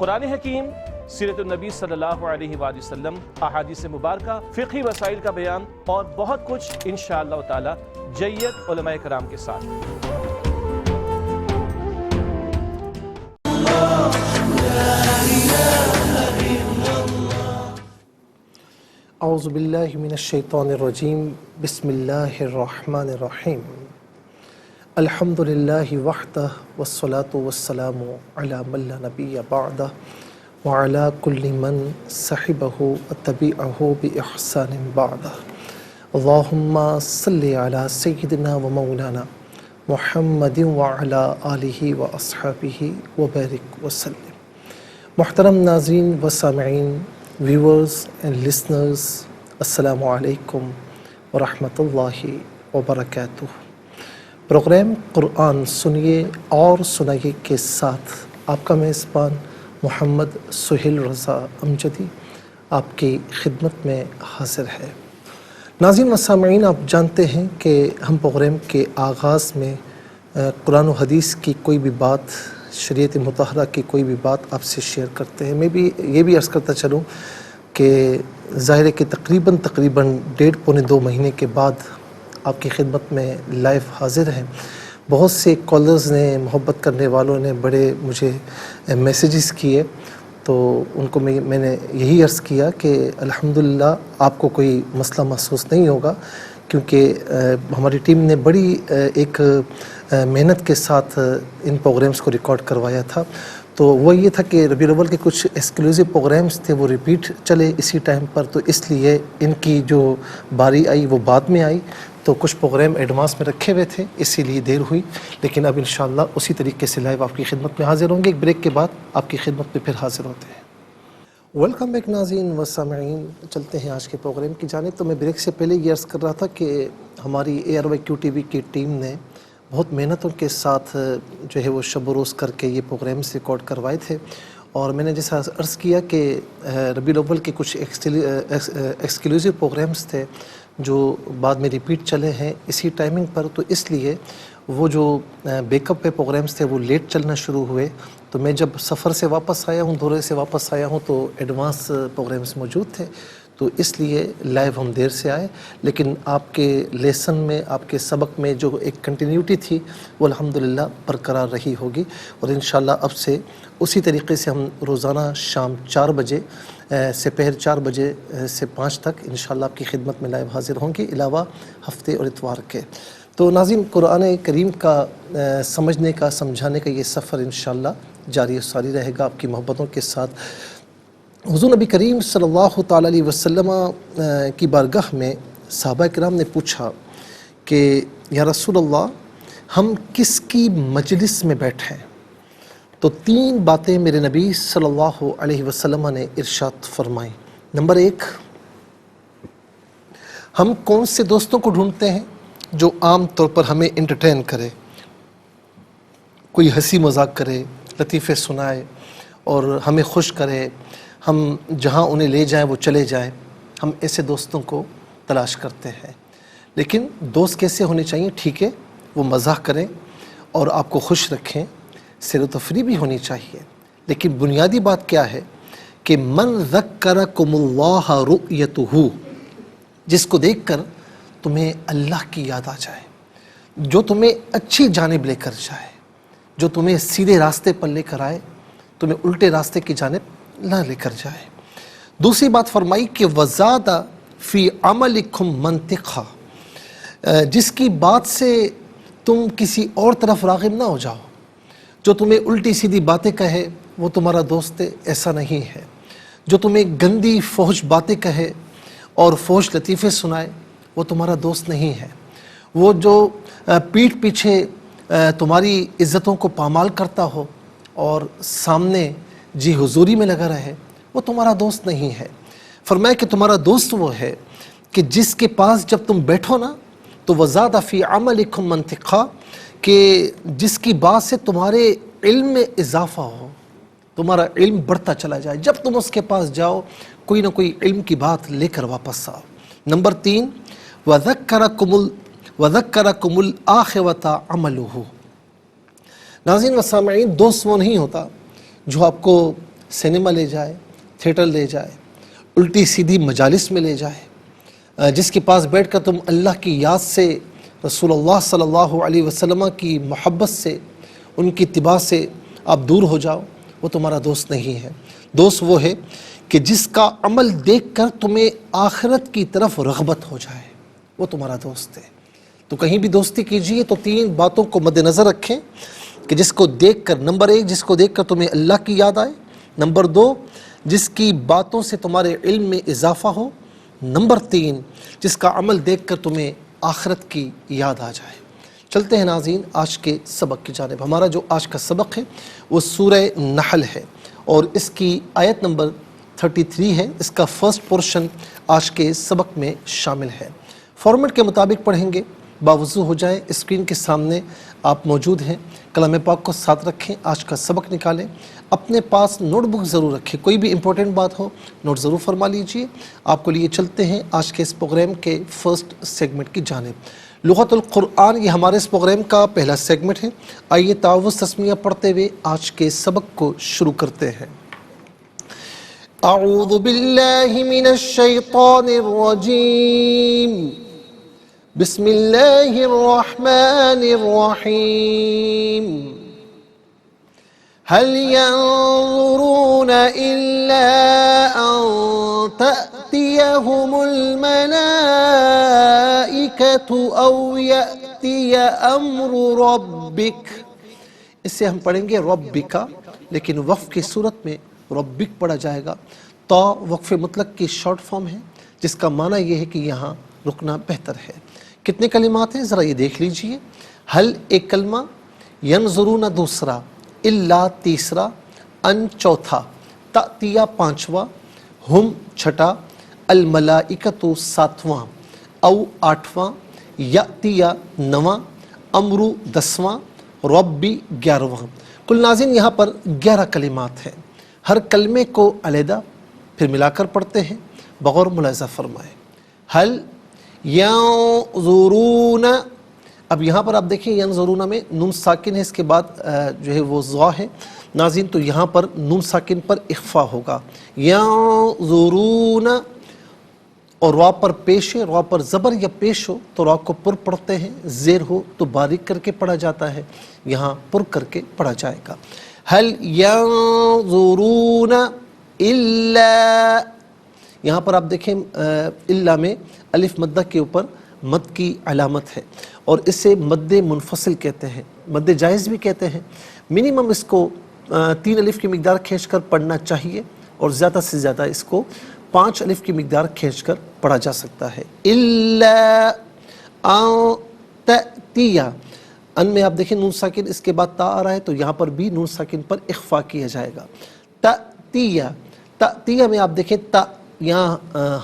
قرآن حکیم، سیرت النبی صلی اللہ علیہ وآلہ وسلم، احادیث مبارکہ، فقہی مسائل کا بیان اور بہت کچھ انشاءاللہ تعالی جید علماء کرام کے ساتھ۔ اعوذ باللہ من الشیطان الرجیم، بسم اللہ الرحمن الرحیم۔ الحمد للہ وحدہ والصلاة والسلام علی من لا نبی بعدہ وعلی کل من صحبہ وتبعہ بإحسان بعدہ۔ اللہم صلی علی سیدنا و مولانا محمد وعلی آلہ واصحابہ وبارک وسلم۔ محترم ناظرین و سامعین، ویورز اینڈ لسنرز، السلام علیکم ورحمۃ اللہ وبرکاتہ۔ پروگرام قرآن سنیے اور سنائیے کے ساتھ آپ کا میزبان محمد سہیل رضا امجدی آپ کی خدمت میں حاضر ہے۔ ناظرین و سامعین، آپ جانتے ہیں کہ ہم پروگرام کے آغاز میں قرآن و حدیث کی کوئی بھی بات، شریعت مطہرہ کی کوئی بھی بات آپ سے شیئر کرتے ہیں۔ میں بھی یہ بھی عرض کرتا چلوں کہ ظاہر ہے کہ تقریباً 1.5-2 مہینے کے بعد آپ کی خدمت میں لائیو حاضر ہیں۔ بہت سے کالرز نے، محبت کرنے والوں نے بڑے مجھے میسیجز کیے، تو ان کو میں نے یہی عرض کیا کہ الحمدللہ آپ کو کوئی مسئلہ محسوس نہیں ہوگا، کیونکہ ہماری ٹیم نے بڑی ایک محنت کے ساتھ ان پروگرامز کو ریکارڈ کروایا تھا۔ تو وہ یہ تھا کہ ربیع الاول کے کچھ ایکسکلوزیو پروگرامز تھے، وہ ریپیٹ چلے اسی ٹائم پر، تو اس لیے ان کی جو باری آئی وہ بعد میں آئی، تو کچھ پروگرام ایڈوانس میں رکھے ہوئے تھے، اسی لیے دیر ہوئی، لیکن اب انشاءاللہ اسی طریقے سے لائیو آپ کی خدمت میں حاضر ہوں گے۔ ایک بریک کے بعد آپ کی خدمت میں پھر حاضر ہوتے ہیں۔ ویلکم بیک ناظرین و سامعین، چلتے ہیں آج کے پروگرام کی جانب۔ تو میں بریک سے پہلے یہ عرض کر رہا تھا کہ ہماری ARYQ TV کی ٹیم نے بہت محنتوں کے ساتھ جو ہے وہ شب و روز کر کے یہ پروگرامز ریکارڈ کروائے تھے، اور میں نے جیسا عرض کیا کہ ربیع الاول کے کچھ ایکسکلوزیو پروگرامز تھے جو بعد میں ریپیٹ چلے ہیں اسی ٹائمنگ پر، تو اس لیے وہ جو بیک اپ پہ پروگرامز تھے وہ لیٹ چلنا شروع ہوئے۔ تو میں جب سفر سے واپس آیا ہوں، دورے سے واپس آیا ہوں، تو ایڈوانس پروگرامز موجود تھے، تو اس لیے لائیو ہم دیر سے آئے، لیکن آپ کے لیسن میں، آپ کے سبق میں جو ایک کنٹینیوٹی تھی وہ الحمدللہ برقرار رہی ہوگی، اور انشاءاللہ اب سے اسی طریقے سے ہم روزانہ شام 4 بجے سے پہر 4 بجے سے 5 تک انشاءاللہ آپ کی خدمت میں لائیو حاضر ہوں گے، علاوہ ہفتے اور اتوار کے۔ تو ناظرین، قرآن کریم کا سمجھنے کا، سمجھانے کا یہ سفر انشاءاللہ جاری و ساری رہے گا آپ کی محبتوں کے ساتھ۔ حضور نبی کریم صلی اللہ تعالیٰ علیہ وسلم کی بارگاہ میں صحابہ کرام نے پوچھا کہ یا رسول اللہ، ہم کس کی مجلس میں بیٹھیں؟ تو 3 باتیں میرے نبی صلی اللہ علیہ وسلم نے ارشاد فرمائیں۔ نمبر 1، ہم کون سے دوستوں کو ڈھونڈتے ہیں جو عام طور پر ہمیں انٹرٹین کرے، کوئی ہنسی مذاق کرے، لطیفے سنائے اور ہمیں خوش کرے، ہم جہاں انہیں لے جائیں وہ چلے جائیں، ہم ایسے دوستوں کو تلاش کرتے ہیں۔ لیکن دوست کیسے ہونے چاہیے؟ ٹھیک ہے، وہ مزاح کریں اور آپ کو خوش رکھیں، سیر و تفریح بھی ہونی چاہیے، لیکن بنیادی بات کیا ہے کہ من ذکرکم اللہ رؤیتہ، جس کو دیکھ کر تمہیں اللہ کی یاد آ جائے، جو تمہیں اچھی جانب لے کر جائے، جو تمہیں سیدھے راستے پر لے کر آئے، تمہیں الٹے راستے کی جانب نہ لے کر جائے۔ دوسری بات فرمائی کہ وزاد فی عملکم منطقہ، جس کی بات سے تم کسی اور طرف راغب نہ ہو جاؤ، جو تمہیں الٹی سیدھی باتیں کہے وہ تمہارا دوست ہے، ایسا نہیں ہے۔ جو تمہیں گندی فحش باتیں کہے اور فحش لطیفے سنائے وہ تمہارا دوست نہیں ہے۔ وہ جو پیٹھ پیچھے تمہاری عزتوں کو پامال کرتا ہو اور سامنے جی حضوری میں لگا رہے، وہ تمہارا دوست نہیں ہے۔ فرمایا کہ تمہارا دوست وہ ہے کہ جس کے پاس جب تم بیٹھو نا تو وزاد فی عملکم منطقہ، کہ جس کی بات سے تمہارے علم میں اضافہ ہو، تمہارا علم بڑھتا چلا جائے، جب تم اس کے پاس جاؤ کوئی نہ کوئی علم کی بات لے کر واپس آؤ۔ نمبر 3، وَذَكَّرَكُمُ الْآخِرَةَ عَمَلُهُ۔ ناظرین و سامعین، دوست وہ نہیں ہوتا جو آپ کو سنیما لے جائے، تھیٹر لے جائے، الٹی سیدھی مجالس میں لے جائے، جس کے پاس بیٹھ کر تم اللہ کی یاد سے، رسول اللہ صلی اللہ علیہ وسلم کی محبت سے، ان کی اتباع سے آپ دور ہو جاؤ، وہ تمہارا دوست نہیں ہے۔ دوست وہ ہے کہ جس کا عمل دیکھ کر تمہیں آخرت کی طرف رغبت ہو جائے، وہ تمہارا دوست ہے۔ تو کہیں بھی دوستی کیجئے تو 3 باتوں کو مد نظر رکھیں کہ جس کو دیکھ کر، نمبر 1 جس کو دیکھ کر تمہیں اللہ کی یاد آئے، نمبر 2 جس کی باتوں سے تمہارے علم میں اضافہ ہو، نمبر 3 جس کا عمل دیکھ کر تمہیں آخرت کی یاد آ جائے۔ چلتے ہیں ناظرین آج کے سبق کی جانب۔ ہمارا جو آج کا سبق ہے وہ سورہ نحل ہے اور اس کی آیت نمبر 33 ہے۔ اس کا فرسٹ پورشن آج کے سبق میں شامل ہے۔ فارمیٹ کے مطابق پڑھیں گے، باوضو ہو جائے، اسکرین کے سامنے آپ موجود ہیں، کلام پاک کو ساتھ رکھیں، آج کا سبق نکالیں، اپنے پاس نوٹ بک ضرور رکھیں، کوئی بھی امپورٹنٹ بات ہو نوٹ ضرور فرما لیجئے۔ آپ کو لیے چلتے ہیں آج کے اس پروگرام کے فرسٹ سیگمنٹ کی جانب۔ لغت القرآن، یہ ہمارے اس پروگرام کا پہلا سیگمنٹ ہے۔ آئیے تعوذ تسمیہ پڑھتے ہوئے آج کے سبق کو شروع کرتے ہیں۔ اعوذ باللہ من الشیطان الرجیم، بسم اللہ الرحمن الرحیم۔ هل ينظرون إلا أن تأتيهم الملائكة أو يأتي أمر ربك۔ اس سے ہم پڑھیں گے ربک، لیکن وقف کی صورت میں ربک پڑھا جائے گا۔ تا وقف مطلق کی شارٹ فارم ہے، جس کا معنی یہ ہے کہ یہاں رکنا بہتر ہے۔ کتنے کلمات ہیں ذرا یہ دیکھ لیجئے۔ ہل ایک کلمہ، ینظرون دوسرا، الا تیسرا، ان چوتھا، تأتیہ پانچواں، ہم چھٹا، الملائکۃ ساتواں، او آٹھواں، یأتیہ نواں، امرو 10واں، ربی 11واں۔ کل ناظرین یہاں پر 11 کلمات ہیں۔ ہر کلمے کو علیحدہ پھر ملا کر پڑھتے ہیں، بغور ملاحظہ فرمائیں۔ ہل ینظرون، اب یہاں پر آپ دیکھیں ینظرون میں نون ساکن ہے، اس کے بعد جو ہے وہ ضا ہے ناظرین، تو یہاں پر نون ساکن پر اخفا ہوگا۔ ینظرون، اور را پر پیش ہے، را پر زبر یا پیش ہو تو را کو پر پڑھتے ہیں، زیر ہو تو باریک کر کے پڑھا جاتا ہے، یہاں پر کر کے پڑھا جائے گا۔ هل ينظرون الا، یہاں پر آپ دیکھیں الا میں الف مدہ کے اوپر مد کی علامت ہے، اور اسے مد منفصل کہتے ہیں، مد جائز بھی کہتے ہیں۔ منیمم اس کو 3 الف کی مقدار کھینچ کر پڑھنا چاہیے، اور زیادہ سے زیادہ اس کو 5 الف کی مقدار کھینچ کر پڑھا جا سکتا ہے۔ الا ان تأتیہ، ان میں آپ دیکھیں نون ساکن اس کے بعد تا آ رہا ہے، تو یہاں پر بھی نون ساکن پر اخفا کیا جائے گا۔ تأتیہ، تأتیہ میں آپ دیکھیں تا، یہاں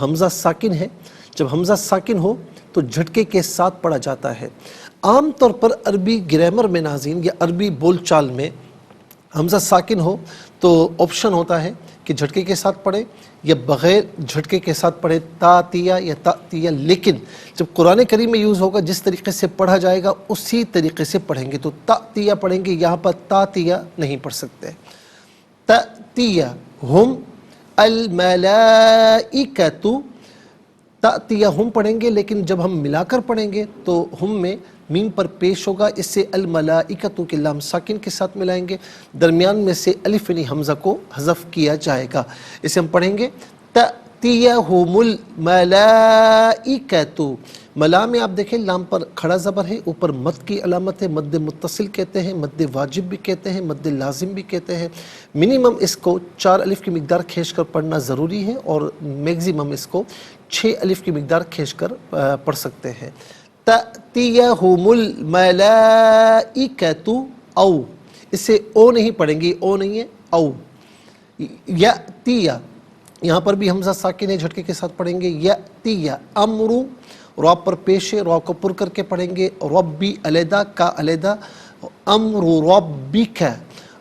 حمزہ ساکن ہے، جب حمزہ ساکن ہو تو جھٹکے کے ساتھ پڑھا جاتا ہے۔ عام طور پر عربی گرامر میں ناظرین یا عربی بول چال میں حمزہ ساکن ہو تو آپشن ہوتا ہے کہ جھٹکے کے ساتھ پڑھے یا بغیر جھٹکے کے ساتھ پڑھے، تاتیہ یا تأتیہ، لیکن جب قرآن کریم میں یوز ہوگا جس طریقے سے پڑھا جائے گا اسی طریقے سے پڑھیں گے، تو تأتیہ پڑھیں گے، یہاں پر تاتیہ نہیں پڑھ سکتے۔ تأتیہ ہم الملائکۃ، تأتیہ ہم پڑھیں گے، لیکن جب ہم ملا کر پڑھیں گے تو ہم میں میم پر پیش ہوگا، اس سے الملائکۃ کے لام ساکن کے ساتھ ملائیں گے، درمیان میں سے الف یعنی حمزہ کو حذف کیا جائے گا۔ اسے ہم پڑھیں گے تأتیہم الملائکۃ، ملا میں آپ دیکھیں لام پر کھڑا زبر ہے، اوپر مد کی علامت ہے، مد متصل کہتے ہیں، مد واجب بھی کہتے ہیں، مد لازم بھی کہتے ہیں۔ منیمم اس کو 4 الف کی مقدار کھینچ کر پڑھنا ضروری ہے، اور میگزیمم اس کو 6 الف کی مقدار کھینچ کر پڑھ سکتے ہیں۔ تأتیہم الملائکۃ، او، اسے او نہیں پڑھیں گے، او نہیں ہے، او۔ یأتیہ، یہاں پر بھی حمزہ ساکن ہے، جھٹکے کے ساتھ پڑھیں گے۔ یأتیہ امرو، را پر پیش ہے، را کو پر کر کے پڑھیں گے، ربی علیحدہ، کا علیحدہ، امر ربک،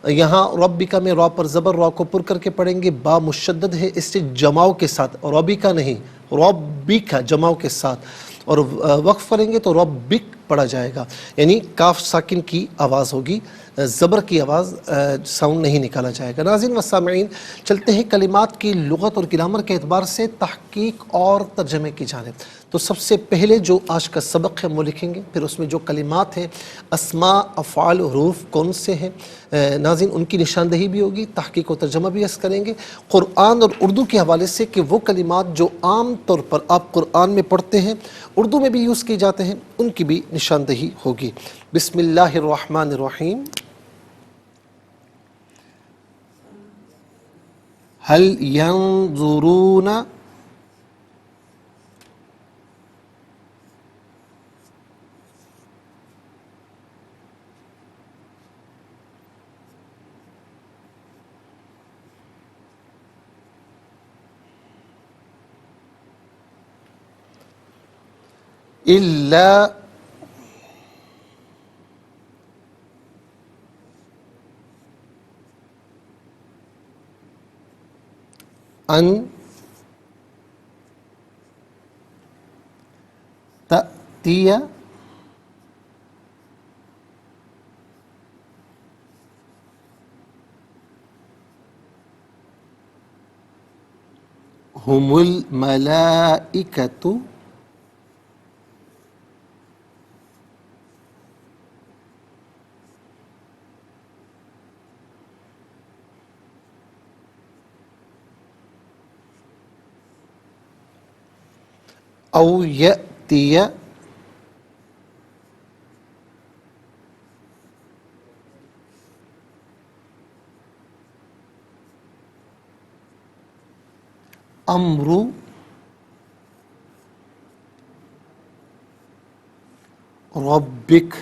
یہاں ربک میں را پر زبر، را کو پر کر کے پڑھیں گے، با مشدد ہے، اس سے جماؤ کے ساتھ، ربک نہیں، ربک جماؤ کے ساتھ، اور وقف کریں گے تو ربک پڑھا جائے گا، یعنی کاف ساکن کی آواز ہوگی، زبر کی آواز ساؤنڈ نہیں نکالا جائے گا۔ ناظرین و سامعین، چلتے ہیں کلمات کی لغت اور گرامر کے اعتبار سے تحقیق اور ترجمے کی جانب۔ تو سب سے پہلے جو آج کا سبق ہے وہ لکھیں گے، پھر اس میں جو کلمات ہیں، اسماء، افعال، حروف کون سے ہیں، ناظرین ان کی نشاندہی بھی ہوگی، تحقیق و ترجمہ بھی عرض کریں گے، قرآن اور اردو کے حوالے سے کہ وہ کلمات جو عام طور پر آپ قرآن میں پڑھتے ہیں، اردو میں بھی یوز کیے جاتے ہیں، ان کی بھی نشاندہی ہوگی۔ بسم اللہ الرحمن الرحیم۔ هل ينظرون إلا أن تأتي هم الملائكة أو يأتي أمر ربك۔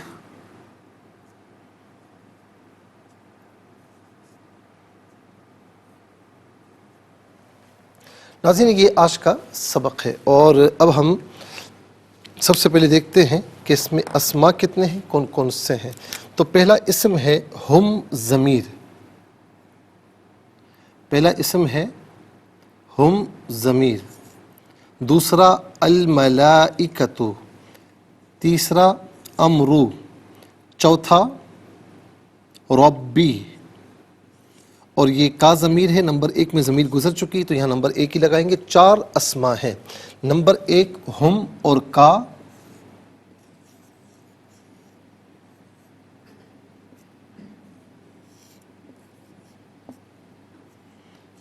ناظرین یہ آج کا سبق ہے، اور اب ہم سب سے پہلے دیکھتے ہیں کہ اس میں اسماء کتنے ہیں، کون کون سے ہیں۔ تو پہلا اسم ہے ہم ضمیر، پہلا اسم ہے ہم ضمیر، دوسرا الملائکۃ، تیسرا امرو، چوتھا ربی، اور یہ کا ضمیر ہے، نمبر 1 میں ضمیر گزر چکی تو یہاں نمبر 1 ہی لگائیں گے۔ 4 اسماء ہیں، نمبر 1 ہم اور کا،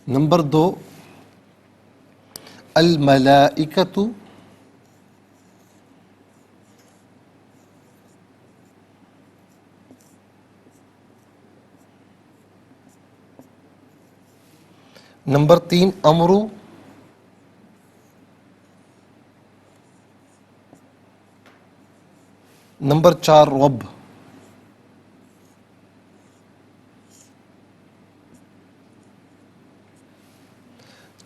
نمبر 2 الملائکۃ، نمبر 3 امرو، نمبر 4 رب۔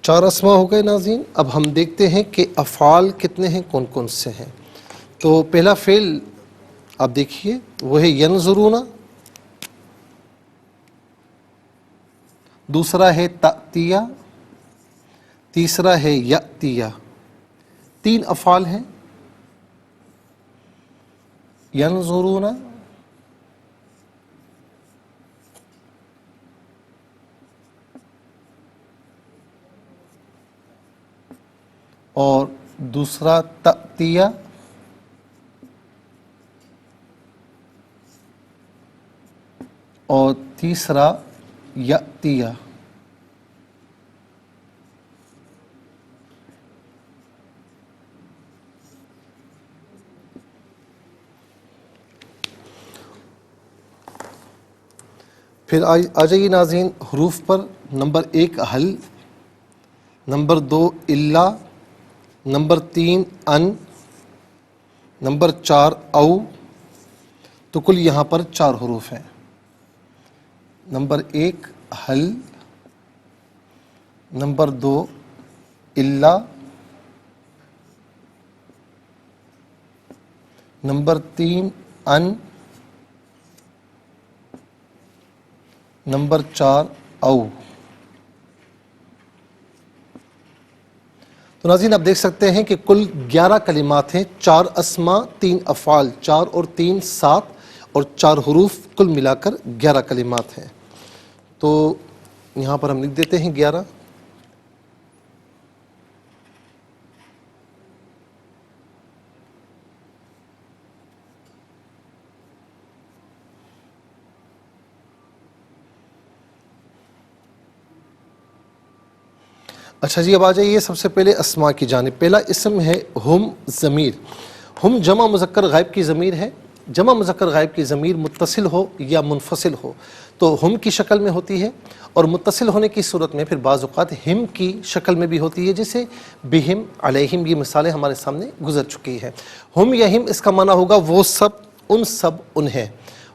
چار اسماء ہو گئے ناظرین۔ اب ہم دیکھتے ہیں کہ افعال کتنے ہیں، کون کون سے ہیں۔ تو پہلا فعل آپ دیکھیے وہ ہے ینظرون، دوسرا ہے تأتیہ، تیسرا ہے یأتیہ۔ 3 افعال ہیں، ینظرون، اور دوسرا تأتیہ، اور تیسرا یأتیہ۔ پھر آ جائیے ناظرین حروف پر۔ نمبر 1 حل، نمبر 2 الا، نمبر 3 ان، نمبر 4 او۔ تو کل یہاں پر 4 حروف ہیں۔ نمبر 1 حل، نمبر 2 الا، نمبر 3 ان، نمبر 4 او۔ تو ناظرین آپ دیکھ سکتے ہیں کہ کل 11 کلمات ہیں، 4 اسما 3 افعال، 4 اور 3 7 اور 4 حروف، کل ملا کر 11 کلمات ہیں۔ تو یہاں پر ہم لکھ دیتے ہیں 11۔ اچھا جی، اب آ جائیے سب سے پہلے اسماء کی جانب۔ پہلا اسم ہے ہم ضمیر۔ ہم جمع مذکر غائب کی ضمیر ہے۔ جمع مذکر غائب کی ضمیر متصل ہو یا منفصل ہو تو ہم کی شکل میں ہوتی ہے، اور متصل ہونے کی صورت میں پھر بعض اوقات ہم کی شکل میں بھی ہوتی ہے، جیسے بہم، علیہم، یہ مثالیں ہمارے سامنے گزر چکی ہیں۔ ہم یا ہم اس کا معنی ہوگا وہ سب، ان سب، انہیں،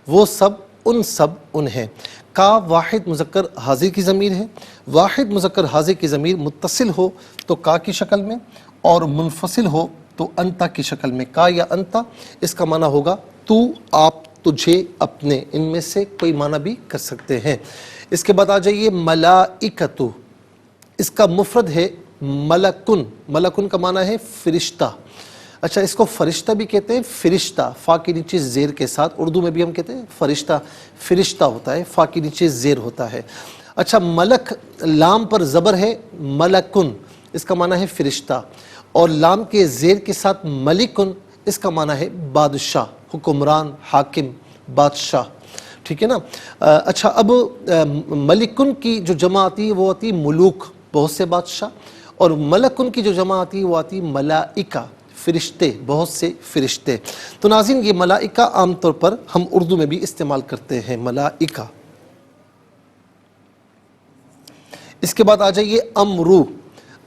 وہ سب، ان سب، انہیں۔ کا واحد مذکر حاضر کی ضمیر ہے۔ واحد مذکر حاضر کی ضمیر متصل ہو تو کا کی شکل میں، اور منفصل ہو تو انتا کی شکل میں۔ کا یا انتا اس کا معنی ہوگا تو، آپ، تجھے، اپنے، ان میں سے کوئی معنی بھی کر سکتے ہیں۔ اس کے بعد آ جائیے ملائکتو، اس کا مفرد ہے ملکن۔ ملکن کا معنی ہے فرشتہ۔ اچھا، اس کو فرشتہ بھی کہتے ہیں، فرشتہ فا کے نیچے زیر کے ساتھ، اردو میں بھی ہم کہتے ہیں فرشتہ، فرشتہ ہوتا ہے، فا کے نیچے زیر ہوتا ہے۔ اچھا، ملک لام پر زبر ہے، ملکن اس کا معنی ہے فرشتہ، اور لام کے زیر کے ساتھ ملکن اس کا معنی ہے بادشاہ، حکمران، حاکم، بادشاہ، ٹھیک ہے نا۔ اچھا، اب ملکن کی جو جمع آتی ہے وہ آتی ہے ملوک، بہت سے بادشاہ، اور ملکن کی جو جمع آتی ہے وہ آتی ہے ملائکہ، فرشتے، بہت سے فرشتے۔ تو ناظرین، یہ ملائکہ عام طور پر ہم اردو میں بھی استعمال کرتے ہیں، ملائکہ۔ اس کے بعد آ جائیے امرو۔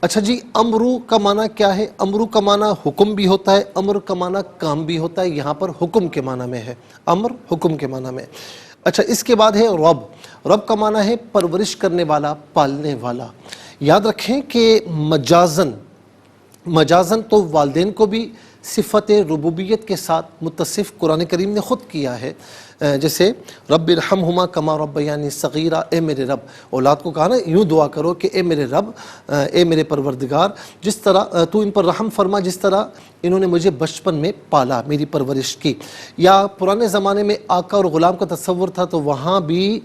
اچھا جی، امرو کا معنی کیا ہے؟ امرو کا معنی حکم بھی ہوتا ہے، امر کا معنی کام بھی ہوتا ہے، یہاں پر حکم کے معنی میں ہے، امر حکم کے معنی میں۔ اچھا، اس کے بعد ہے رب۔ رب کا معنی ہے پرورش کرنے والا، پالنے والا۔ یاد رکھیں کہ مجازن تو والدین کو بھی صفت ربوبیت کے ساتھ متصف قرآن کریم نے خود کیا ہے، جیسے رب ارحمہما کما ربیانی صغیرہ، اے میرے رب، اولاد کو کہا نا یوں دعا کرو کہ اے میرے رب، اے میرے پروردگار، جس طرح تو ان پر رحم فرما جس طرح انہوں نے مجھے بچپن میں پالا، میری پرورش کی۔ یا پرانے زمانے میں آقا اور غلام کا تصور تھا تو وہاں بھی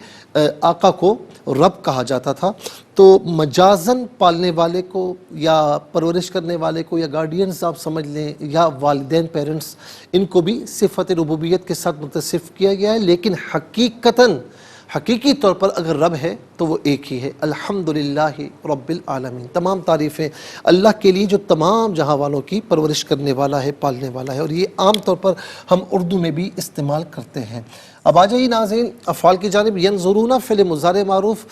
آقا کو رب کہا جاتا تھا۔ تو مجازن پالنے والے کو یا پرورش کرنے والے کو یا گارڈینز آپ سمجھ لیں، یا والدین، پیرنٹس، ان کو بھی صفت ربوبیت کے ساتھ متصف کیا گیا ہے، لیکن حقیقی طور پر اگر رب ہے تو وہ ایک ہی ہے، الحمدللہ رب العالمین۔ تمام تعریفیں اللہ کے لیے جو تمام جہاں والوں کی پرورش کرنے والا ہے، پالنے والا ہے، اور یہ عام طور پر ہم اردو میں بھی استعمال کرتے ہیں۔ اب آ جائیے ناظرین افعال کی جانب۔ ینظرون فعل مضارع معروف،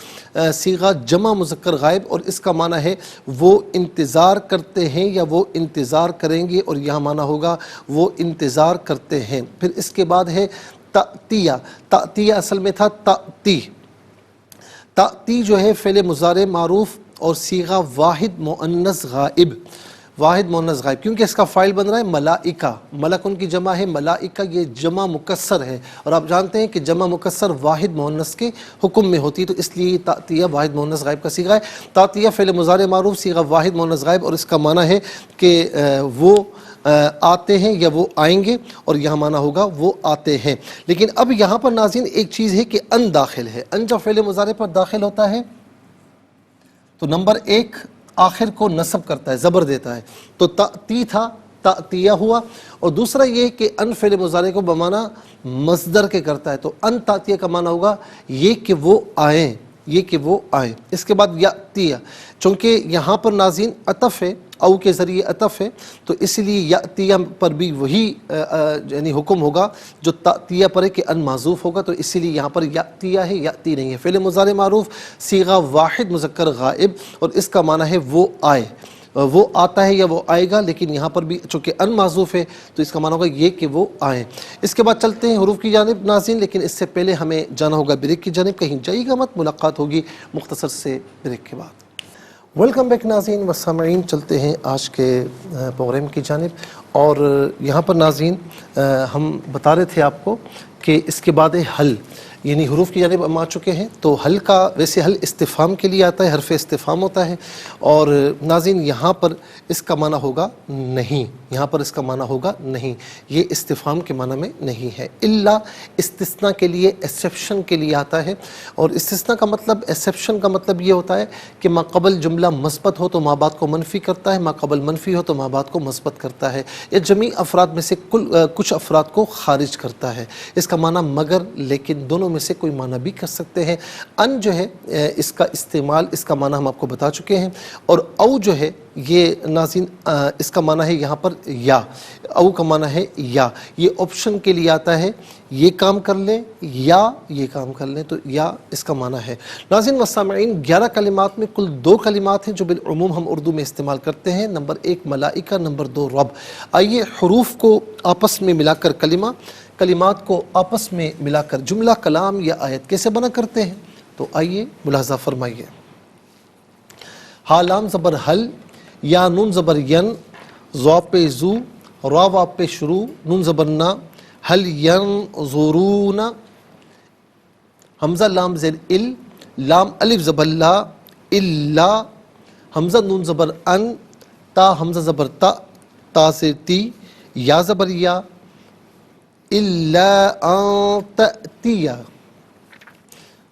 صیغہ جمع مذکر غائب، اور اس کا معنی ہے وہ انتظار کرتے ہیں یا وہ انتظار کریں گے، اور یہاں معنی ہوگا وہ انتظار کرتے ہیں۔ پھر اس کے بعد ہے تأتیہ۔ تأتیہ اصل میں تھا تأتی۔ تأتی جو ہے فعل مضارع معروف اور صیغہ واحد مؤنث غائب، واحد مؤنث غائب، کیونکہ اس کا فاعل بن رہا ہے ملائکہ۔ ملک ان کی جمع ہے، ملائکہ یہ جمع مکسر ہے، اور آپ جانتے ہیں کہ جمع مکسر واحد مؤنث کے حکم میں ہوتی ہے، تو اس لیے تأتیہ واحد مؤنث غائب کا صیغہ ہے۔ تأتیہ فعل مضارع معروف صیغہ واحد مؤنث غائب، اور اس کا معنی ہے کہ وہ آتے ہیں یا وہ آئیں گے، اور یہاں معنی ہوگا وہ آتے ہیں۔ لیکن اب یہاں پر ناظرین ایک چیز ہے کہ ان داخل ہے۔ ان جب فعل مضارع پر داخل ہوتا ہے تو نمبر 1 آخر کو نصب کرتا ہے، زبر دیتا ہے، تو تأتی تھا، تأتیہ ہوا، اور دوسرا یہ کہ ان فعل مضارع کو بمعنی مصدر کے کرتا ہے، تو ان تأتیہ کا معنی ہوگا یہ کہ وہ آئیں، یہ کہ وہ آئیں۔ اس کے بعد یأتیہ، چونکہ یہاں پر ناظرین عطف ہے، او کے ذریعے عطف ہے، تو اس لیے یأتیہ پر بھی وہی یعنی حکم ہوگا جو تأتیہ پر ہے کہ ان معذوف ہوگا، تو اسی لیے یہاں پر یأتیہ ہے، یأتی نہیں ہے۔ فعل مضارع معروف صیغہ واحد مذکر غائب، اور اس کا معنی ہے وہ آئے، وہ آتا ہے یا وہ آئے گا، لیکن یہاں پر بھی چونکہ ان معذوف ہے تو اس کا معنی ہوگا یہ کہ وہ آئیں۔ اس کے بعد چلتے ہیں حروف کی جانب ناظرین، لیکن اس سے پہلے ہمیں جانا ہوگا بریک کی جانب، کہیں جائیے گا مت، ملاقات ہوگی مختصر سے بریک کے بعد۔ ویلکم بیک ناظرین و سامعین، چلتے ہیں آج کے پروگرام کی جانب، اور یہاں پر ناظرین ہم بتا رہے تھے آپ کو کہ اس کے بعد ہے حل۔ یعنی حروف کی جانب ہم آ چکے ہیں. تو حل کا ویسے حل استفہام کے لیے آتا ہے، حرف استفہام ہوتا ہے، اور ناظرین یہاں پر اس کا معنی ہوگا نہیں، یہاں پر اس کا معنی ہوگا نہیں، یہ استفہام کے معنی میں نہیں ہے. الا استثناء کے لیے، ایکسیپشن کے لیے آتا ہے، اور استثناء کا مطلب، ایکسیپشن کا مطلب یہ ہوتا ہے کہ ما قبل جملہ مثبت ہو تو ما بعد کو منفی کرتا ہے، ما قبل منفی ہو تو ما بعد کو مثبت کرتا ہے، یا جمعی افراد میں سے کچھ افراد کو خارج کرتا ہے. اس کا معنی مگر، لیکن دونوں میں سے کوئی معنی بھی کر سکتے ہیں. ان جو ہے اس کا استعمال، اس کا معنی ہم آپ کو بتا چکے ہیں. اور او جو ہے یہ ناظرین اس کا معنی ہے یہاں پر یا، او کا معنی ہے یا، یہ آپشن کے لیے آتا ہے، یہ کام کر لیں یا یہ کام کر لیں، تو یا اس کا معنی ہے. ناظرین و سامعین، 11 کلمات میں کل 2 کلمات ہیں جو بالعموم ہم اردو میں استعمال کرتے ہیں. نمبر 1 ملائکہ، نمبر 2 رب. آئیے حروف کو آپس میں ملا کر کلمہ، کلمات کو آپس میں ملا کر جملہ، کلام یا آیت کیسے بنا کرتے ہیں، تو آئیے ملاحظہ فرمائیے. ہا لام زبر حل، یا نون زبر ین، زو پہ زو، را وا پہ شروع، نون زبر نا، حل ینظرون، حمزہ لام زیر ال، لام الف زبر لا، الا، حمزہ نون زبر ان، تا حمزہ زبر تا، تا سے تی، یا زبر یا، الا ان تأتیہ،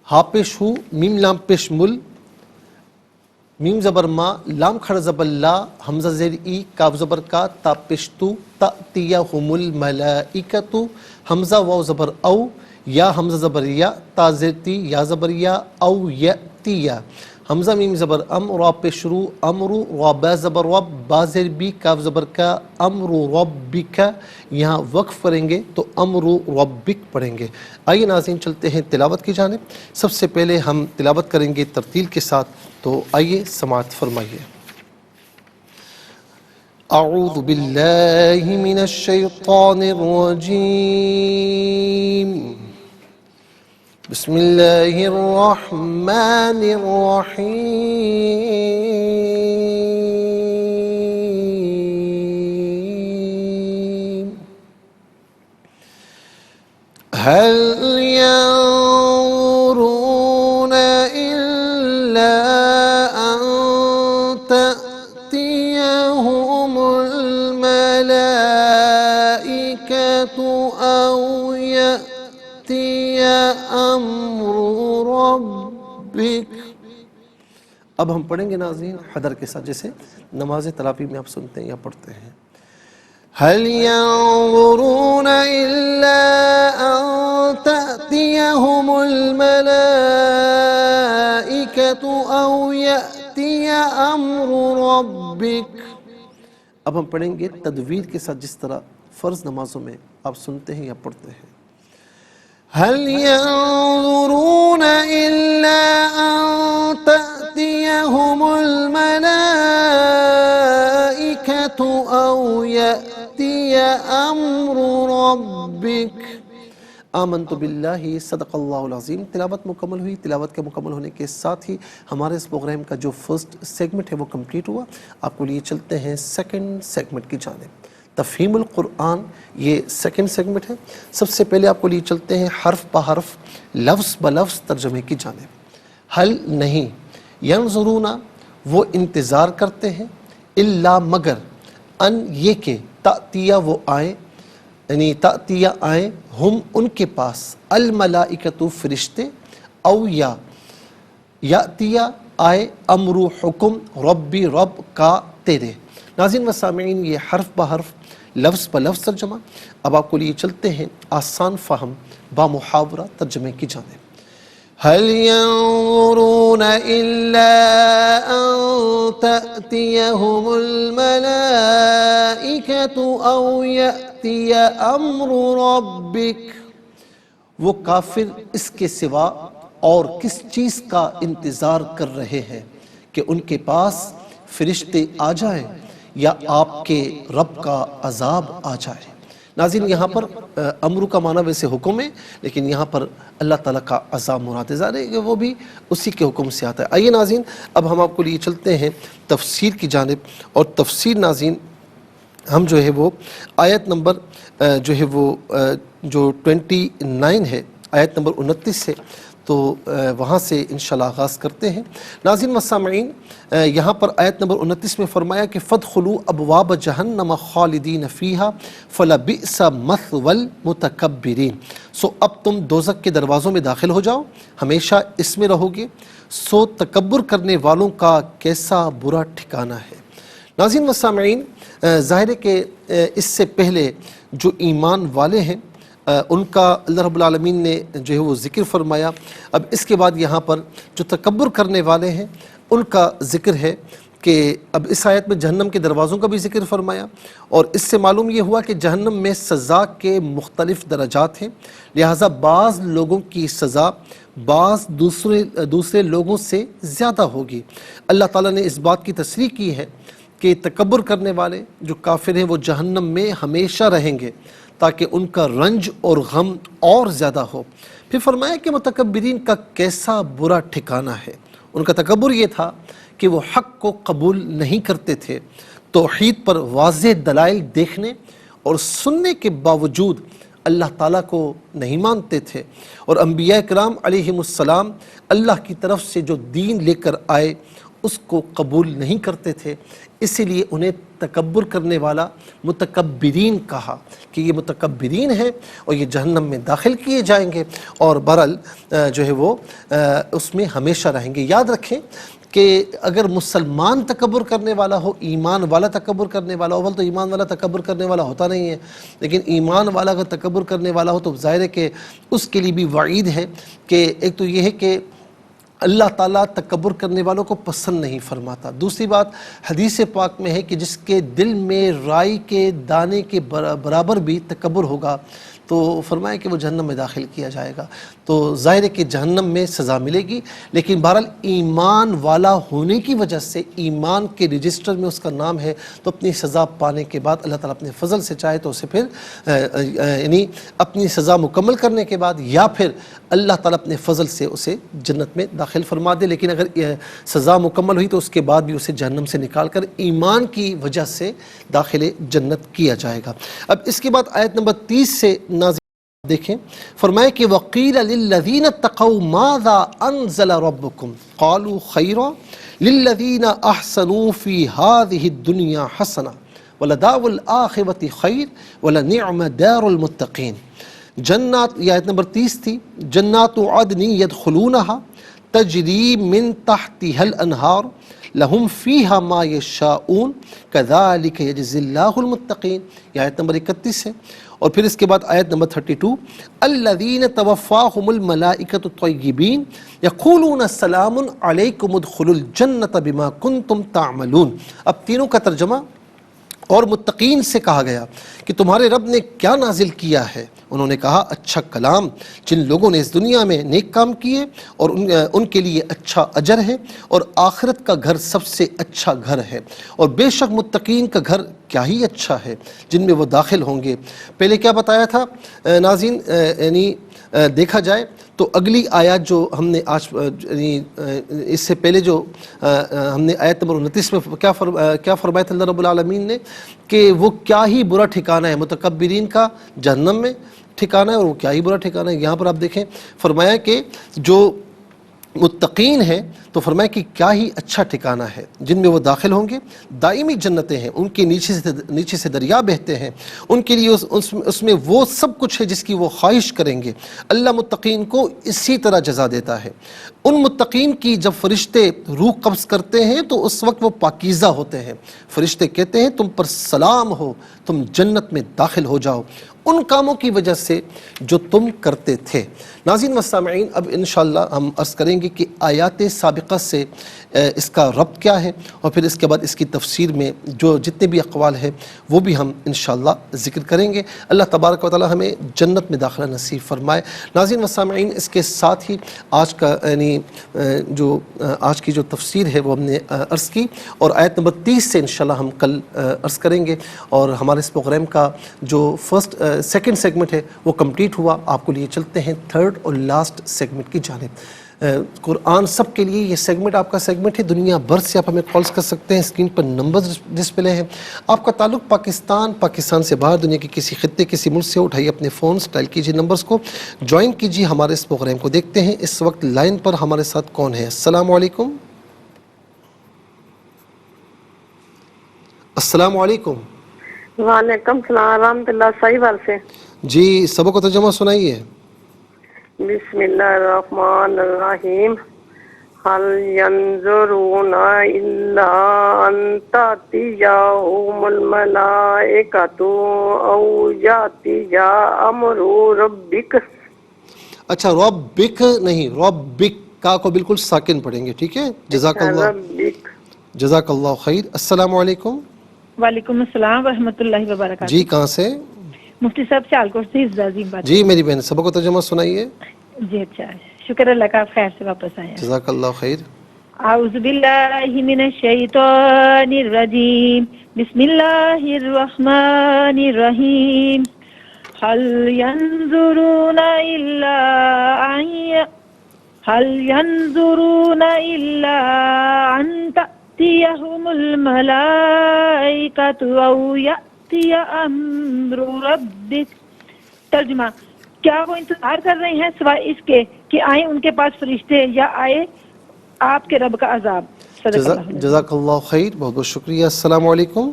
ہا پیش ہو، میم لام پیش مل، میم زبر ما، لام کھڑا زبر لا، حمزہ زیر ای، کاف زبر کا، تا پیش تو، تأتیہم الملائکۃ، حمزہ واو زبر او، یا حمزہ زبر یا، تا زیر تی، یا زبر یا، او یأتیہ، حمزہ میم زبر ام، را پہ شروع، امرو، را با زبر رب، با زیر بی، کاف زبر کا، امرو ربک، یہاں وقف کریں گے تو امرو ربک پڑھیں گے. آئیے ناظرین چلتے ہیں تلاوت کی جانب. سب سے پہلے ہم تلاوت کریں گے ترتیل کے ساتھ، تو آئیے سماعت فرمائیے. اعوذ باللہ من الشیطان الرجیم، بسم اللہ الرحمن الرحیم. هل ينظرون إلا أن تأتيهم الملائكة أو يأتي أمر ربك. اب ہم پڑھیں گے ناظرین حدر کے ساتھ، جیسے نماز تراویح میں آپ سنتے ہیں یا پڑھتے ہیں. هل ينظرون إلا أن تأتيهم الملائكة أو يأتي أمر ربك. اب ہم پڑھیں گے تدویر کے ساتھ، جس طرح فرض نمازوں میں آپ سنتے ہیں یا پڑھتے ہیں. هل ينظرون إلا أن تأتيهم الملائكة أو يأتي أمر ربك. آمنت باللہ، صدق اللہ العظیم. تلاوت مکمل ہوئی. تلاوت کے مکمل ہونے کے ساتھ ہی ہمارے اس پروگرام کا جو فرسٹ سیگمنٹ ہے وہ کمپلیٹ ہوا. آپ کو لیے چلتے ہیں سیکنڈ سیگمنٹ کی جانب. تفہیم القرآن یہ سیکنڈ سیگمنٹ ہے. سب سے پہلے آپ کو لیے چلتے ہیں حرف بحرف، لفظ بلفظ ترجمے کی جانب. حل نہیں، ینظرون وہ انتظار کرتے ہیں، الا مگر، ان یہ کہ، تأتیہ وہ آئیں، یعنی تأتیہ آئیں، ہم ان کے پاس، الملائکۃ فرشتے، او یا، یأتیہ آئے، امرو حکم، ربی رب کا تیرے. ناظرین و سامعین، یہ حرف بحرف لفظ بلفظ ترجمہ. اب آپ کو لیے چلتے ہیں آسان فہم با محاورہ ترجمے کی جانب. هل ينظرون إلا أن تأتيهم الملائكة أو يأتي أمر ربك. وہ کافر اس کے سوا اور کس چیز کا انتظار کر رہے ہیں کہ ان کے پاس فرشتے آ جائیں یا آپ کے رب کا عذاب آ جائے. ناظرین یہاں پر امرو کا معنی ویسے حکم ہے، لیکن یہاں پر اللہ تعالیٰ کا عذاب مراد ہے. ظاہر ہے کہ وہ بھی اسی کے حکم سے آتا ہے. آئیے ناظرین اب ہم آپ کو لیے چلتے ہیں تفسیر کی جانب. اور تفسیر ناظرین ہم جو ہے وہ آیت نمبر جو ہے وہ جو 29 ہے، آیت نمبر 29 سے، تو وہاں سے انشاءاللہ آغاز کرتے ہیں۔ ناظرین و سامعین، یہاں پر آیت نمبر 29 میں فرمایا کہ فَادْخُلُوا أَبْوَابَ جَهَنَّمَ خَالِدِينَ فِيهَا فَلَبِئْسَ مَثْوَى الْمُتَكَبِّرِينَ۔ سو اب تم دوزخ کے دروازوں میں داخل ہو جاؤ، ہمیشہ اس میں رہو گے، سو تکبر کرنے والوں کا کیسا برا ٹھکانہ ہے۔ ناظرین و سامعین، ظاہر ہے کہ اس سے پہلے جو ایمان والے ہیں ان کا اللہ رب العالمین نے جو ہے وہ ذکر فرمایا۔ اب اس کے بعد یہاں پر جو تکبر کرنے والے ہیں ان کا ذکر ہے کہ اب اس آیت میں جہنم کے دروازوں کا بھی ذکر فرمایا، اور اس سے معلوم یہ ہوا کہ جہنم میں سزا کے مختلف درجات ہیں، لہٰذا بعض لوگوں کی سزا بعض دوسرے لوگوں سے زیادہ ہوگی۔ اللہ تعالیٰ نے اس بات کی تصریح کی ہے کہ تکبر کرنے والے جو کافر ہیں وہ جہنم میں ہمیشہ رہیں گے تاکہ ان کا رنج اور غم اور زیادہ ہو۔ پھر فرمایا کہ متکبرین کا کیسا برا ٹھکانہ ہے۔ ان کا تکبر یہ تھا کہ وہ حق کو قبول نہیں کرتے تھے، توحید پر واضح دلائل دیکھنے اور سننے کے باوجود اللہ تعالیٰ کو نہیں مانتے تھے، اور انبیاء کرام علیہم السلام اللہ کی طرف سے جو دین لے کر آئے اس کو قبول نہیں کرتے تھے، اسی لیے انہیں تکبر کرنے والا متکبرین کہا کہ یہ متکبرین ہیں اور یہ جہنم میں داخل کیے جائیں گے، اور بہرحال جو ہے وہ اس میں ہمیشہ رہیں گے۔ یاد رکھیں کہ اگر مسلمان تکبر کرنے والا ہو، ایمان والا تکبر کرنے والا ہو، تو ایمان والا تکبر کرنے والا ہوتا نہیں ہے، لیکن ایمان والا اگر تکبر کرنے والا ہو تو ظاہر ہے کہ اس کے لیے بھی وعید ہے کہ ایک تو یہ ہے کہ اللہ تعالیٰ تکبر کرنے والوں کو پسند نہیں فرماتا۔ دوسری بات حدیث پاک میں ہے کہ جس کے دل میں رائی کے دانے کے برابر بھی تکبر ہوگا تو فرمایا کہ وہ جہنم میں داخل کیا جائے گا۔ تو ظاہر ہے کہ جہنم میں سزا ملے گی، لیکن بہرحال ایمان والا ہونے کی وجہ سے ایمان کے رجسٹر میں اس کا نام ہے، تو اپنی سزا پانے کے بعد اللہ تعالیٰ اپنے فضل سے چاہے تو اسے پھر یعنی اپنی سزا مکمل کرنے کے بعد یا پھر اللہ تعالیٰ اپنے فضل سے اسے جنت میں داخل فرما دے، لیکن اگر سزا مکمل ہوئی تو اس کے بعد بھی اسے جہنم سے نکال کر ایمان کی وجہ سے داخل جنت کیا جائے گا۔ اب اس کے بعد آیت نمبر 30 سے نازل دیکھیں، فرمایا کہ وَقِيلَ لِلَّذِينَ اتَّقَوْا مَاذَا أَنزَلَ رَبُّكُمْ قَالُوا خَيْرًا لِلَّذِينَ أَحْسَنُوا فِي هَذِهِ الدُّنْيَا حَسَنَةً وَلَدَارُ الْآخِرَةِ خَيْرٌ وَلَنِعْمَ دَارُ الْمُتَّقِينَ۔ جنات، یہ آیت نمبر 30 تھی، جنات عدن يدخلونها تجری من تحتها الانہار لہم فیہا ما یشاؤون کذالک یجزی اللہ المتقین، یہ آیت نمبر 31 ہے۔ اور پھر اس کے بعد آیت نمبر 32 الذین توفاہم الملائکۃ الطیبین یقولون سلام علیکم ادخلوا الجنۃ بما کنتم تعملون۔ اب تینوں کا ترجمہ، اور متقین سے کہا گیا کہ تمہارے رب نے کیا نازل کیا ہے؟ انہوں نے کہا اچھا کلام، جن لوگوں نے اس دنیا میں نیک کام کیے اور ان کے لیے اچھا اجر ہے، اور آخرت کا گھر سب سے اچھا گھر ہے، اور بے شک متقین کا گھر کیا ہی اچھا ہے جن میں وہ داخل ہوں گے۔ پہلے کیا بتایا تھا ناظرین؟ یعنی دیکھا جائے تو اگلی آیات جو ہم نے آج اس سے پہلے جو ہم نے آیت نمبر 29 میں کیا فرمایا تھا اللہ رب العالمین نے کہ وہ کیا ہی برا ٹھکانہ ہے، متکبرین کا جہنم میں ٹھکانہ ہے، اور وہ کیا ہی برا ٹھکانہ ہے۔ یہاں پر آپ دیکھیں فرمایا کہ جو متقین ہیں تو فرمایا کہ کیا ہی اچھا ٹھکانہ ہے جن میں وہ داخل ہوں گے، دائمی جنتیں ہیں، ان کے نیچے سے دریا بہتے ہیں، ان کے لیے اس میں وہ سب کچھ ہے جس کی وہ خواہش کریں گے۔ اللہ متقین کو اسی طرح جزا دیتا ہے۔ ان متقین کی جب فرشتے روح قبض کرتے ہیں تو اس وقت وہ پاکیزہ ہوتے ہیں، فرشتے کہتے ہیں تم پر سلام ہو، تم جنت میں داخل ہو جاؤ ان کاموں کی وجہ سے جو تم کرتے تھے۔ ناظرین و سامعین، اب انشاءاللہ ہم عرض کریں گے کہ آیات سابقہ سے اس کا ربط کیا ہے، اور پھر اس کے بعد اس کی تفسیر میں جو جتنے بھی اقوال ہیں وہ بھی ہم انشاءاللہ ذکر کریں گے۔ اللہ تبارک و تعالی ہمیں جنت میں داخلہ نصیب فرمائے۔ ناظرین و سامعین، اس کے ساتھ ہی آج کا یعنی جو آج کی جو تفسیر ہے وہ ہم نے عرض کی، اور آیت نمبر 30 سے انشاءاللہ ہم کل عرض کریں گے، اور ہمارے اس پروگرام کا جو سیکنڈ سیگمنٹ ہے وہ کمپلیٹ ہوا۔ آپ کو لیے چلتے ہیں تھرڈ اور لاسٹ سیگمنٹ کی جانب۔ قرآن سب کے لیے یہ سیگمنٹ آپ کا سیگمنٹ ہے. دنیا بھر سے آپ ہمیں کالز کر سکتے ہیں. اسکرین پر نمبر ڈسپلے ہیں. آپ کا تعلق پاکستان سے باہر دنیا کے کسی خطے کسی ملک سے اٹھائیے اپنے فونز، ڈائل کیجیے نمبرز کو، جوائن کیجیے ہمارے اس پروگرام کو. دیکھتے ہیں اس وقت لائن پر ہمارے ساتھ کون ہے. السلام علیکم. السلام علیکم. وعلیکم السلام ورحمۃ اللہ. صحیح بات سے جی سبق و ترجمہ سنائیے. بسم اللہ الرحمن الرحیم. هل ينظرون الا ان تأتيهم الملائکۃ او یأتی امر ربک. اچھا ربک نہیں، ربک کا کو بالکل ساکن پڑھیں گے. ٹھیک ہے، جزاک اللہ، ربک. جزاک اللہ خیر. السلام علیکم. وعلیکم السلام ورحمۃ اللہ وبرکاتہ. جی کہاں سے؟ مفتی صاحب سیالکوٹ سے عظیم بات. جی میری بہن سبق و ترجمہ سنائیے. جی اچھا، شکر اللہ کا، آپ خیر سے واپس آئے ہیں. جزاک اللہ خیر. اعوذ باللہ من الشیطان الرجیم. بسم اللہ الرحمن الرحیم. هل ينظرون إلا أن تأتيهم الملائكة أو يأتي أمر ربك. ترجمہ، کیا وہ انتظار کر رہے ہیں سوائے اس کے کہ آئیں ان کے پاس فرشتے یا آئے آپ کے رب کا عذاب. جزاک اللہ خیر، بہت بہت شکریہ. السلام علیکم.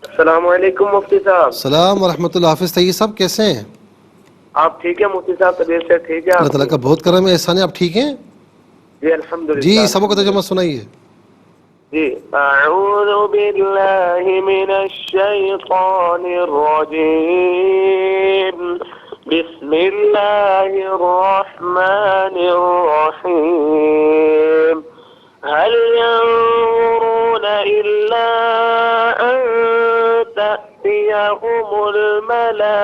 السلام علیکم مفتی صاحب. السلام ورحمۃ اللہ. حافظ طیب صاحب کیسے ہیں؟ آپ ٹھیک ہیں مفتی صاحب؟ طبیعت سے ٹھیک ہے؟ اللہ تعالیٰ کا بہت کرم ہے، احسان ہے. آپ ٹھیک ہیں؟ جی الحمدللہ. جی سبق و ترجمہ سنائیے. جی اعوذ باللہ من الشیطان الرجیم. بسم اللہ الرحمن الرحیم. هل ينظرون إلا أن تأتيهم الملائكة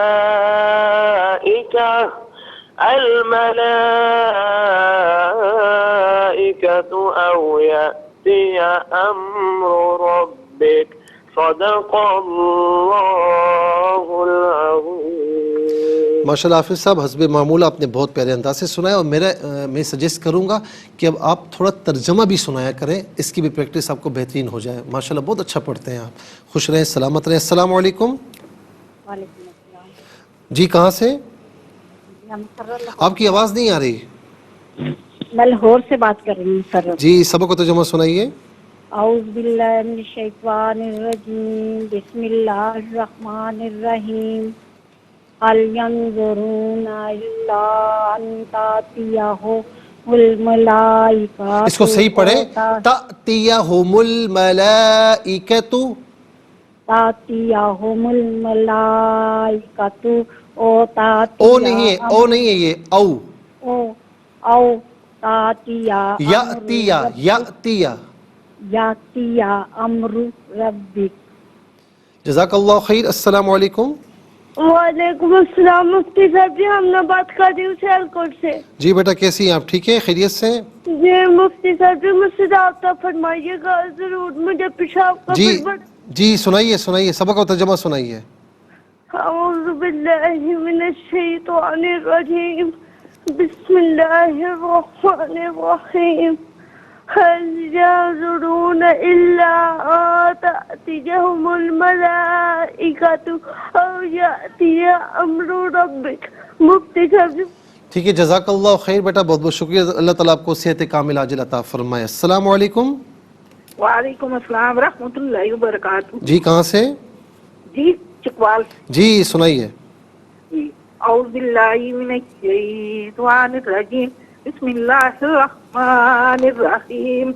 أو يأتي أمر ربك. صدق الله العظيم. ماشاء اللہ حافظ صاحب، حسب معمول آپ نے بہت پیارے انداز سے سنایا، اور میں سجیسٹ کروں گا کہ اب آپ تھوڑا ترجمہ بھی سنایا کریں، اس کی بھی پریکٹس آپ کو بہترین ہو جائے. ماشاء اللہ بہت اچھا پڑھتے ہیں آپ. خوش رہیں، سلامت رہیں. السلام علیکم. وعلیکم السلام. جی کہاں سے؟ آپ کی آواز نہیں آ رہی. میں لاہور سے بات کر رہی ہوں سر. جی سبق و ترجمہ سنائیے. اعوذ باللہ من الشیطان الرجیم. بسم اللہ الرحمن الرحیم. هل ينظرون إلا أن تأتيهم الملائكة. اس کو صحیح پڑھیں. تأتيهم الملائكة. تأتيهم الملائكة او او نہیں ہے، او نہیں ہے، یہ او. او تاتیا یاتیا امر ربک. جزاک اللہ خیر. السلام علیکم. وعلیکم السلام. مفتی صاحب جی ہم نے بات کر رہی ہوں سیالکوٹ سے. جی بیٹا کیسی ہیں آپ؟ ٹھیک ہے، خیریت سے ہیں؟ جی مفتی صاحب جی مجھ سے رابطہ فرمائیے گا ضرور. مجھے پیشاب کا جی سنائیے سبق و ترجمہ سنائیے. اعوذ باللہ من الشیطان الرجیم. بسم اللہ الرحمن الرحیم. هل ينظرون إلا أن تأتيهم الملائكة أو يأتي أمر ربك. مفتی صاحب. ٹھیک ہے، جزاک اللہ خیر بیٹا، بہت بہت شکریہ. اللہ تعالیٰ آپ کو صحت کامل عاجل عطا فرمائے. السلام علیکم. وعلیکم السلام ورحمۃ اللہ وبرکاتہ. جی کہاں سے؟ جی چکوال. جی سنائیے. جی اعوذ باللہ من الشیطان الرجیم. بسم اللہ الرحمن الرحیم.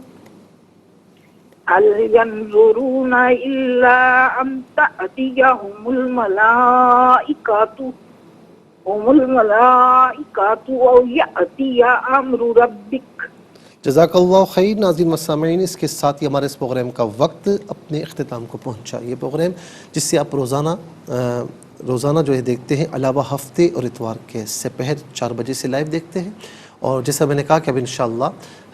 هل ينظرون إلا أن تأتيهم الملائكة أو يأتي أمر ربك. جزاک اللہ خیر. ناظرین و سامعین، اس کے ساتھ ہی ہمارے اس پروگرام کا وقت اپنے اختتام کو پہنچا. یہ پروگرام جس سے آپ روزانہ جو ہے دیکھتے ہیں، علاوہ ہفتے اور اتوار کے سپہر 4 بجے سے لائیو دیکھتے ہیں. اور جیسا میں نے کہا کہ اب انشاءاللہ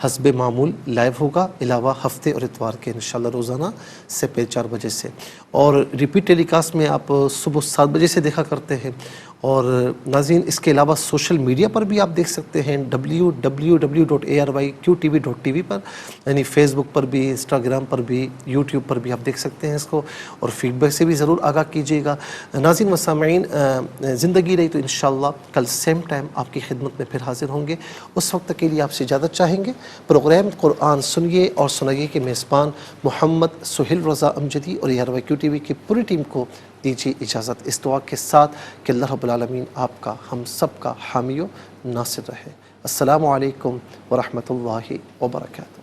حسب معمول لائیو ہوگا، علاوہ ہفتے اور اتوار کے انشاءاللہ روزانہ سے 4 بجے سے، اور ریپیٹ ٹیلی کاسٹ میں آپ صبح 7 بجے سے دیکھا کرتے ہیں۔ اور ناظرین اس کے علاوہ سوشل میڈیا پر بھی آپ دیکھ سکتے ہیں www.arYQTV.tv پر، یعنی فیس بک پر بھی، انسٹاگرام پر بھی، یوٹیوب پر بھی آپ دیکھ سکتے ہیں اس کو، اور فیڈ بیک سے بھی ضرور آگاہ کیجیے گا۔ ناظرین و سامعین، زندگی رہی تو انشاءاللہ کل سیم ٹائم آپ کی خدمت میں پھر حاضر ہوں گے۔ اس وقت تک کے لیے آپ سے اجازت چاہیں گے۔ پروگرام قرآن سنیے اور سنائیے کے میزبان محمد سہیل رضا امجدی اور ARYQTV کی پوری ٹیم کو دیجیے اجازت، اس دعا کے ساتھ کہ اللہ رب العالمین آپ کا، ہم سب کا حامی و ناصر رہے۔ السلام علیکم ورحمۃ اللہ وبرکاتہ۔